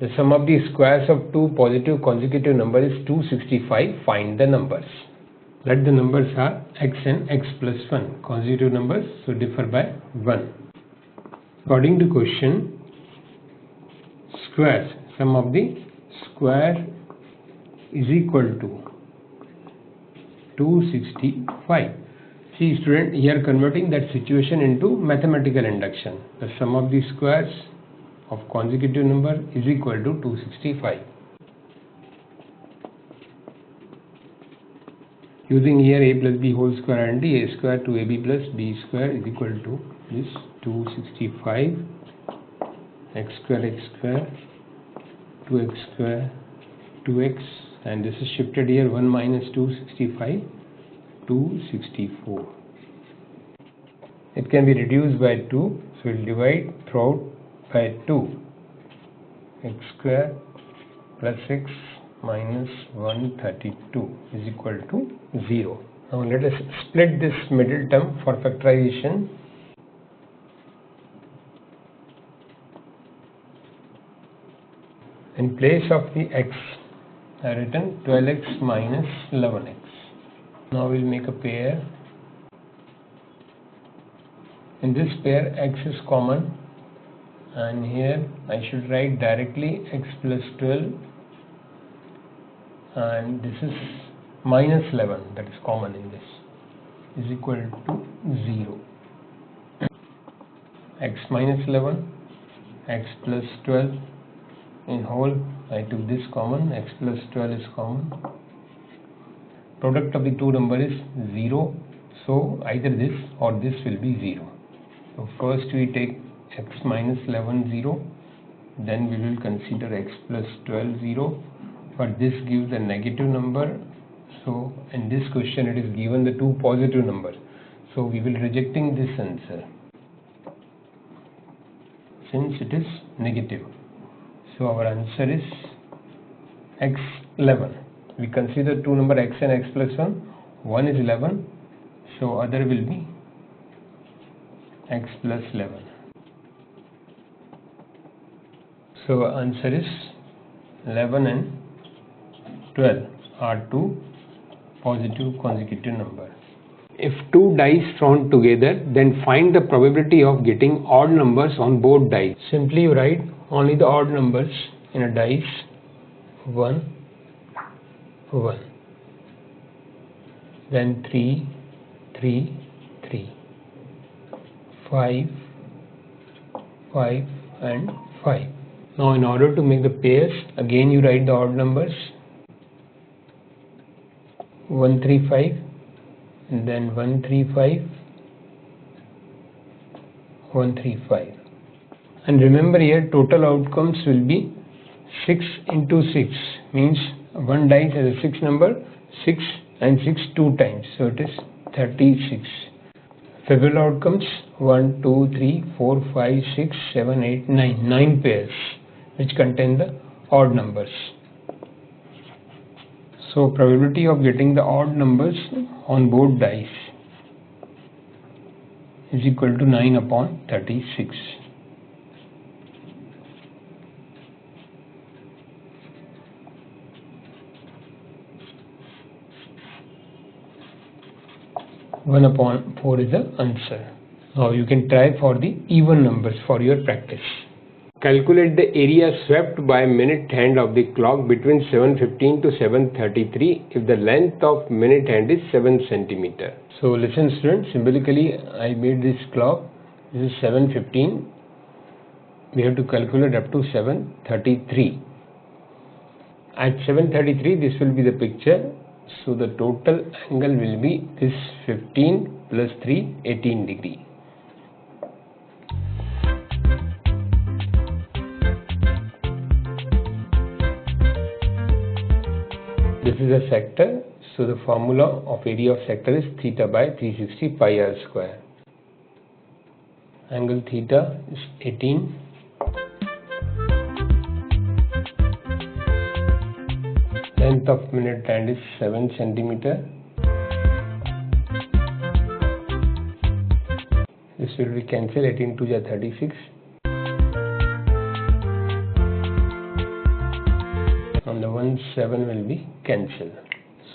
The sum of the squares of two positive consecutive numbers is 265. Find the numbers. Let the numbers are x and x plus 1. Consecutive numbers, so differ by 1. According to question, squares, sum of the square is equal to 265. See student, here converting that situation into mathematical induction. The sum of the squares of consecutive number is equal to 265. Using here a plus b whole square and a square, to ab plus b square is equal to this 265 x square 2x square 2x, and this is shifted here 1 minus 265 264. It can be reduced by 2, so we'll divide throughout by 2. X square plus x minus 132 is equal to 0. Now let us split this middle term for factorization. In place of the x, I have written 12x minus 11x. Now we'll make a pair. In this pair, x is common, and here I should write directly x plus 12, and this is minus 11, that is common in this, is equal to 0. X minus 11, x plus 12 in whole, I took this common, x plus 12 is common. Product of the two numbers is 0, so either this or this will be 0. So first we take x minus 11 0, then we will consider x plus 12 0, but this gives a negative number. So in this question it is given the two positive numbers, so we will rejecting this answer since it is negative. So our answer is x 11. We consider two number x and x plus 1. One is 11, so other will be x plus 11. So answer is 11 and 12 are two positive consecutive numbers. If two dice thrown together, then find the probability of getting odd numbers on both dice. Simply you write only the odd numbers in a dice. 1 1, then 3 3 3, 5 5 and 5. Now in order to make the pairs, again you write the odd numbers. 1 3 5, and then 1 3 5 1 3 5. And remember here total outcomes will be 6 into 6, means one dice has a 6 number, 6 and 6 2 times, so it is 36. Favorable outcomes 1 2 3 4 5 6 7 8 9, 9 pairs which contain the odd numbers. So probability of getting the odd numbers on both dice is equal to 9 upon 36. One upon 4 is the answer. Now you can try for the even numbers for your practice. Calculate the area swept by minute hand of the clock between 7:15 to 7:33 if the length of minute hand is 7 cm. So listen students, symbolically I made this clock. This is 7:15. We have to calculate up to 7:33. At 7:33 this will be the picture. So the total angle will be this 15 plus 3, 18 degree. This is a sector, so the formula of area of sector is theta by 360 pi r square. Angle theta is 18. Length of minute hand is 7 cm. This will be cancelled. 18 to 36. and the 1 7 will be cancelled.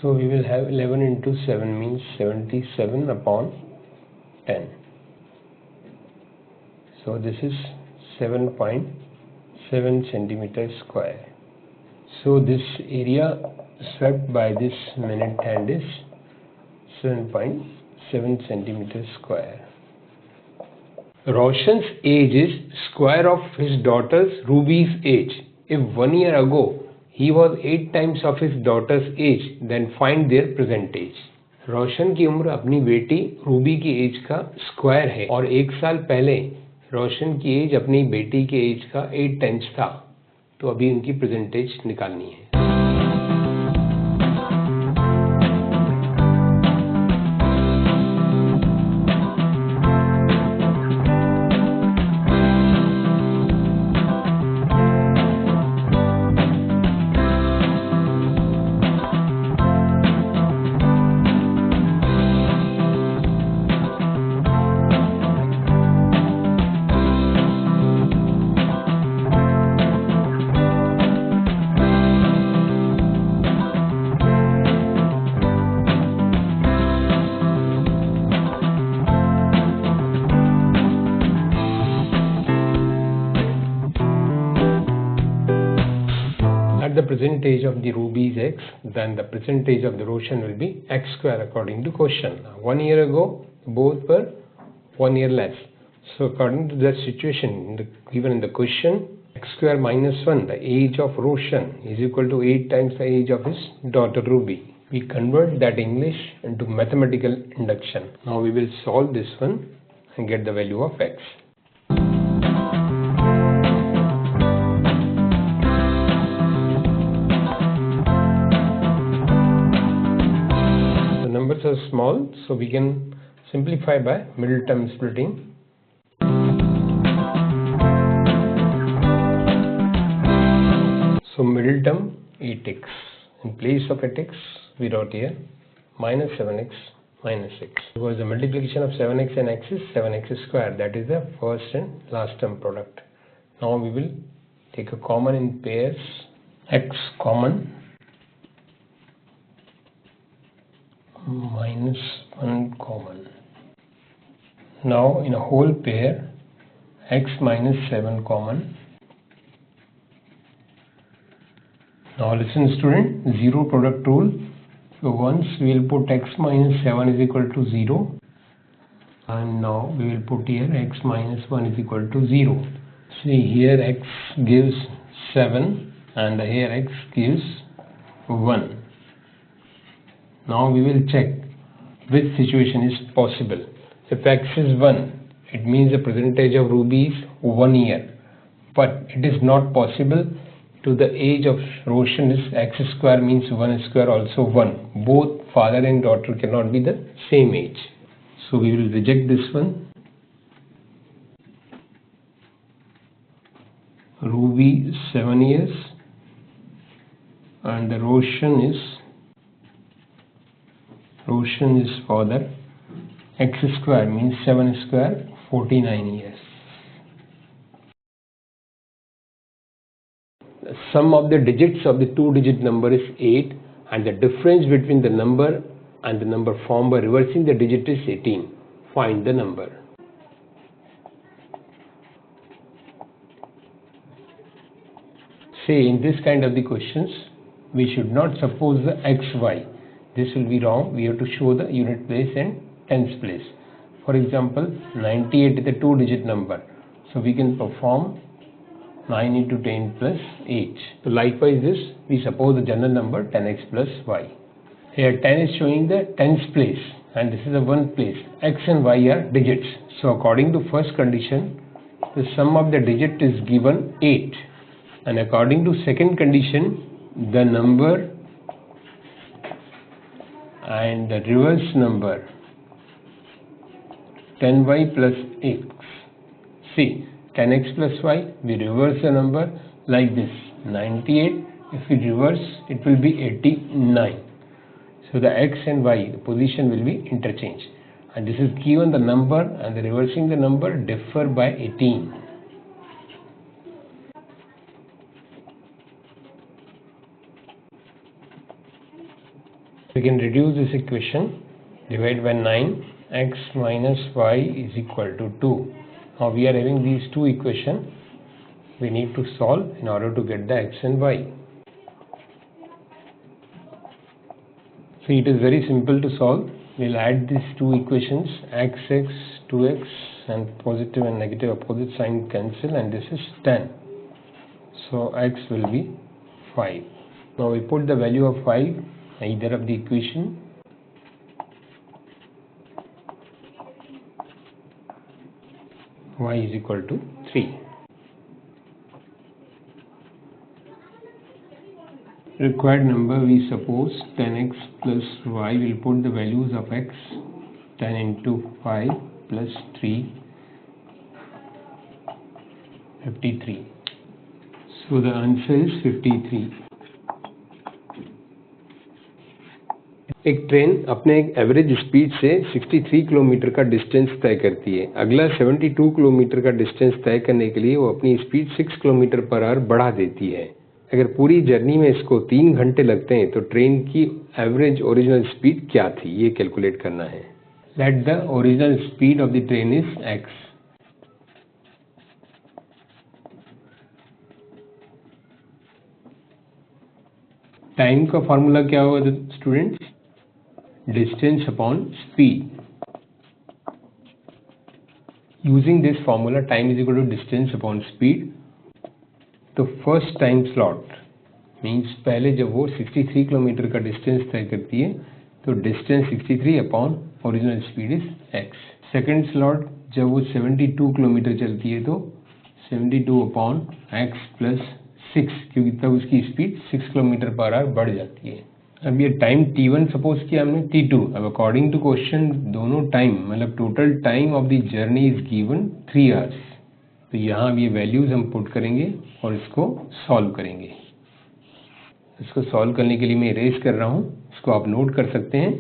So we will have 11 into 7 means 77 upon 10. So this is 7.7 centimeters square. So this area swept by this minute hand is 7.7 centimeters square. Roshan's age is square of his daughter's Ruby's age. If 1 year ago he was 8 times of his daughter's age, then find their present age. रोशन की उम्र अपनी बेटी Ruby की as का square है और 1 साल पहले रोशन की एज अपनी बेटी के एज का 8 टाइम्स था, तो अभी उनकी प्रेजेंट एज निकालनी है. The present age of the Ruby is x, then the present age of the Roshan will be x square according to question. 1 year ago both were 1 year less, so according to that situation given in the question, x square minus 1, the age of Roshan, is equal to 8 times the age of his daughter Ruby. We convert that English into mathematical induction. Now we will solve this one and get the value of x. Numbers are small, so we can simplify by middle term splitting. So middle term 8x. In place of 8x, we wrote here minus 7x minus x. Because the multiplication of 7x and x is 7x square. That is the first and last term product. Now we will take a common in pairs. X common. Minus 1 common. Now in a whole pair, x minus 7 common. Now listen student, zero product rule. So once we will put x minus 7 is equal to 0, and now we will put here x minus 1 is equal to 0. See here x gives 7 and here x gives 1. Now we will check which situation is possible. If x is 1, it means the present age of Ruby is 1 year. But it is not possible to the age of Roshan is x square means 1 square also 1. Both father and daughter cannot be the same age. So we will reject this one. Ruby 7 years and the Roshan is father. X square means 7 square, 49 years. The sum of the digits of the 2-digit number is 8 and the difference between the number and the number formed by reversing the digit is 18. Find the number. Say in this kind of the questions, we should not suppose the xy. This will be wrong. We have to show the unit place and tens place. For example, 98 is a 2-digit number. So we can perform 9 into 10 plus 8. So likewise this, we suppose the general number 10x plus y. Here 10 is showing the tens place and this is a 1 place. X and y are digits. So according to first condition, the sum of the digit is given 8. And according to second condition, the number and the reverse number 10y plus x. See, 10x plus y, we reverse the number like this. 98, if we reverse, it will be 89. So the x and y, the position will be interchanged. And this is given the number and the reversing the number differ by 18. We can reduce this equation, divide by 9, x minus y is equal to 2. Now we are having these two equations. We need to solve in order to get the x and y. So it is very simple to solve. We'll add these two equations, xx, 2x, and positive and negative opposite sign cancel, and this is 10. So x will be 5. Now we put the value of 5 either of the equation. Y is equal to 3. Required number, we suppose 10x plus y. Will put the values of x, 10 into 5 plus 3, 53. So the answer is 53. एक train अपने एक average speed से 63 kilometre का distance तय करती है। अगला 72 kilometre का डिस्टेंस तय करने के लिए वो अपनी स्पीड 6 किलोमीटर पर आवर बढ़ा देती है। अगर पूरी जर्नी में इसको 3 घंटे लगते हैं तो ट्रेन की एवरेज ओरिजिनल स्पीड क्या थी, ये कैलकुलेट करना है। Let the original speed of the train is x। Time का फॉर्मूला क्या होगा students? Distance upon speed. Using this formula time is equal to distance upon speed. तो फर्स्ट टाइम स्लॉट मीन्स पहले जब वो 63 किलोमीटर का डिस्टेंस तय करती है तो distance 63 upon original speed is x। Second slot जब वो 72 किलोमीटर चलती है तो 72 अपॉन x प्लस 6, क्योंकि तब उसकी स्पीड 6 किलोमीटर पर आवर बढ़ जाती है। अब ये टाइम t1 सपोज किया हमने, t2। अब अकॉर्डिंग टू क्वेश्चन दोनों टाइम मतलब total time of the journey is given 3 hours. तो यहाँ अब ये वैल्यूज हम पुट करेंगे और इसको सॉल्व करेंगे। इसको सॉल्व करने के लिए मैं इरेज कर रहा हूँ, इसको आप नोट कर सकते हैं।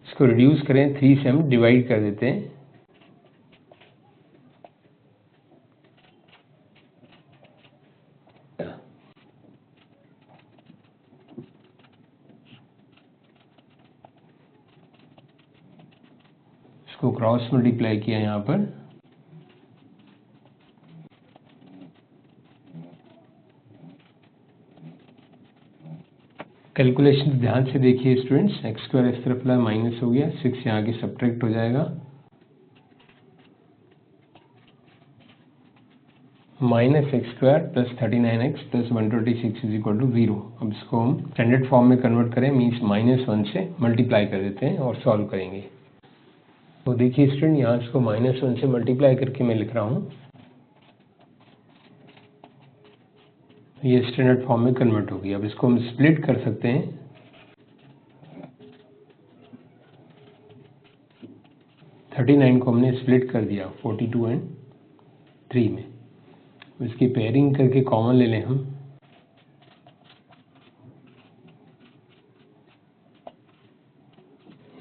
इसको रिड्यूस करें, 3 से हम डिवाइड कर देते हैं। इसको क्रॉस मल्टीप्लाई किया यहाँ पर। कैलकुलेशन ध्यान से देखिए स्टूडेंट्स। एक्स स्क्वायर इस तरफ ला माइनस हो गया, 6 यहाँ आगे सब्ट्रैक्ट हो जाएगा। Minus x square plus 39x plus 126 is equal to 0। अब इसको हम स्टैंडर्ड फॉर्म में कन्वर्ट करें, मीन्स -1 से मल्टीप्लाई कर देते हैं और सॉल्व करेंगे। तो देखिए स्टूडेंट, यहाँ इसको -1 से मल्टीप्लाई करके मैं लिख रहा हूँ, ये स्टैंडर्ड फॉर्म में कन्वर्ट होगी। अब इसको हम स्प्लिट कर सकते हैं। (39) को हमने स्प्लिट कर दिया 42 एंड 3 में। इसकी पेयरिंग करके कॉमन ले लें हम।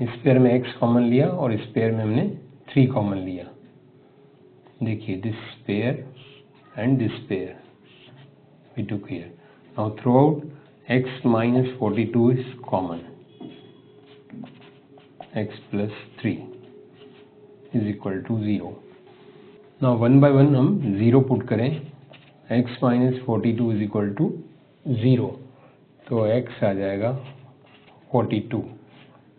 इस पेयर में x कॉमन लिया और इस पेयर में हमने 3 कॉमन लिया। देखिए this pair and this pair we took here. Now throughout x minus 42 is common. X plus 3 is equal to 0. Now one by one हम 0 पुट करें। x minus 42 is equal to 0, तो x आ जाएगा 42।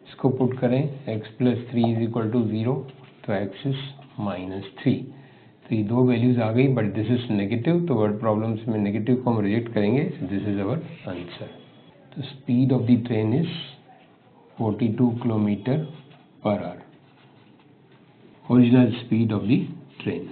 इसको put करें, x plus 3 is equal to 0, तो x is -3। तो ये दो वैल्यूज आ गई, बट दिस इज नेगेटिव, तो वर्ड प्रॉब्लम्स में नेगेटिव को हम रिजेक्ट करेंगे। This is our answer. तो speed of the train is 42 kilometre per hour, original speed of the train.